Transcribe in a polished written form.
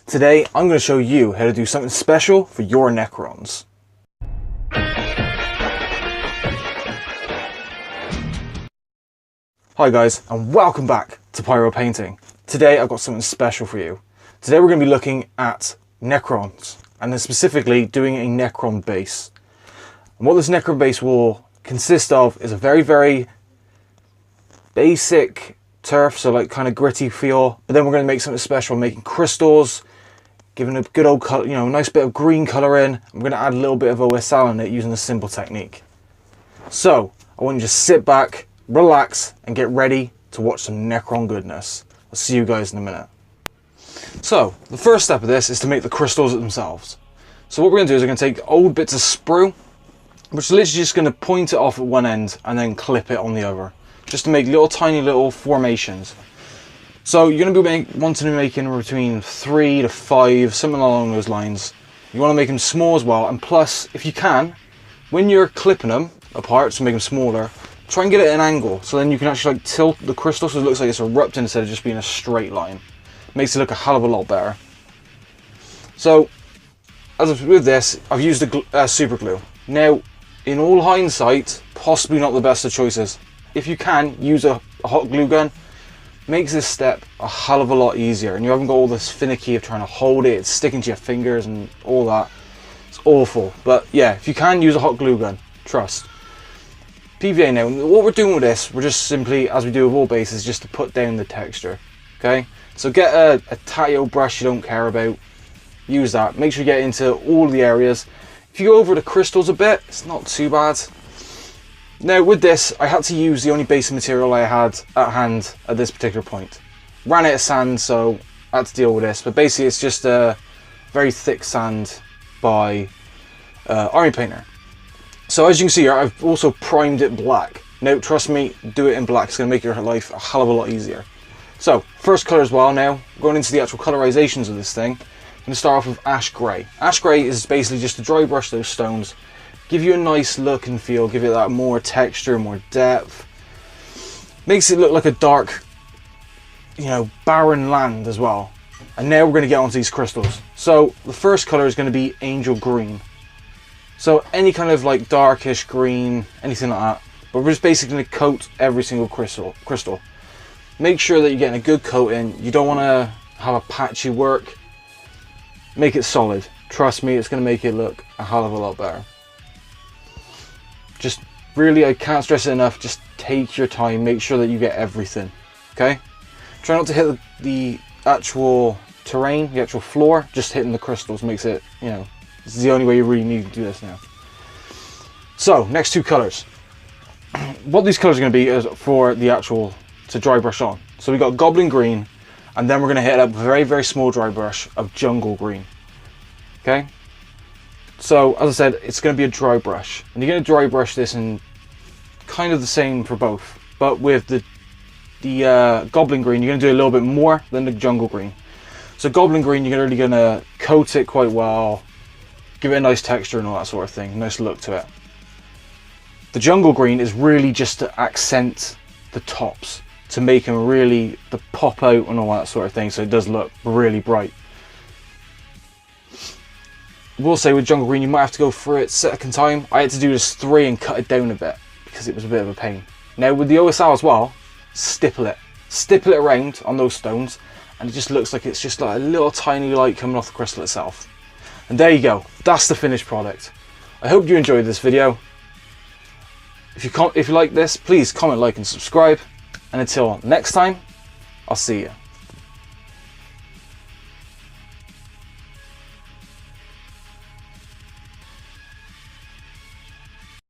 Today, I'm going to show you how to do something special for your necrons. Hi guys, and welcome back to Pyro Painting. Today, I've got something special for you. Today, we're going to be looking at necrons, and then specifically doing a necron base. And what this necron base will consist of is a very basic turf, so like kind of gritty feel, but then we're going to make something special, making crystals, giving a good old color, nice bit of green color in. I'm going to add a little bit of OSL in it using a simple technique. So I want you to sit back, relax, and get ready to watch some necron goodness. I'll see you guys in a minute. So the first step of this is to make the crystals themselves. So what we're going to do is we're going to take old bits of sprue, which is literally just going to point it off at one end and then clip it on the other, just to make tiny little formations. So you're going to be wanting to make in between 3 to 5, something along those lines. You want to make them small as well, and plus, if you can, when you're clipping them apart to make them smaller, try and get it at an angle, so then you can actually like tilt the crystal so it looks like it's erupting instead of just being a straight line. Makes it look a hell of a lot better. So, as with this, I've used a super glue. Now, in all hindsight, possibly not the best of choices. If you can, use a hot glue gun. Makes this step a hell of a lot easier, and you haven't got all this finicky of trying to hold it, it's sticking to your fingers and all that. It's awful. But yeah, if you can, use a hot glue gun, trust. PVA now, what we're doing with this, we're just simply, as we do with all bases, just to put down the texture. Okay, so get a tatty old brush you don't care about, use that. Make sure you get into all the areas. If you go over the crystals a bit, it's not too bad. Now with this, I had to use the only basic material I had at hand at this particular point. Ran out of sand, so I had to deal with this. But basically it's just a very thick sand by Army Painter. So as you can see here, I've also primed it black. Now trust me, do it in black, it's going to make your life a hell of a lot easier. So first colour as well now, going into the actual colorizations of this thing. I'm going to start off with ash grey. Ash grey is basically just to dry brush those stones. Give you a nice look and feel, give it that more texture, more depth. Makes it look like a dark, barren land as well. And now we're going to get onto these crystals. So the first colour is going to be angel green. So any kind of like darkish green, anything like that. But we're just basically going to coat every single crystal. Make sure that you're getting a good coat in. You don't want to have a patchy work. Make it solid. Trust me, it's going to make it look a hell of a lot better. Just really, I can't stress it enough, just take your time, make sure that you get everything, okay? Try not to hit the actual terrain, the actual floor, just hitting the crystals makes it, this is the only way you really need to do this now. So, next two colours. What these colours are going to be is for the actual, to dry brush on. So we got goblin green, and then we're going to hit up a very small dry brush of jungle green, okay? So, as I said, it's going to be a dry brush. And you're going to dry brush this in kind of the same for both. But with the goblin green, you're going to do a little bit more than the jungle green. So goblin green, you're really going to coat it quite well. Give it a nice texture and all that sort of thing. Nice look to it. The jungle green is really just to accent the tops. To make them really pop out and all that sort of thing. So it does look really bright. I will say with jungle green you might have to go through it second time. I had to do this 3 and cut it down a bit because it was a bit of a pain. Now with the OSL as well, stipple it around on those stones, and it just looks like it's just like a little tiny light coming off the crystal itself. And there you go, that's the finished product. I hope you enjoyed this video. If you like this, please comment, like and subscribe, and until next time, I'll see you.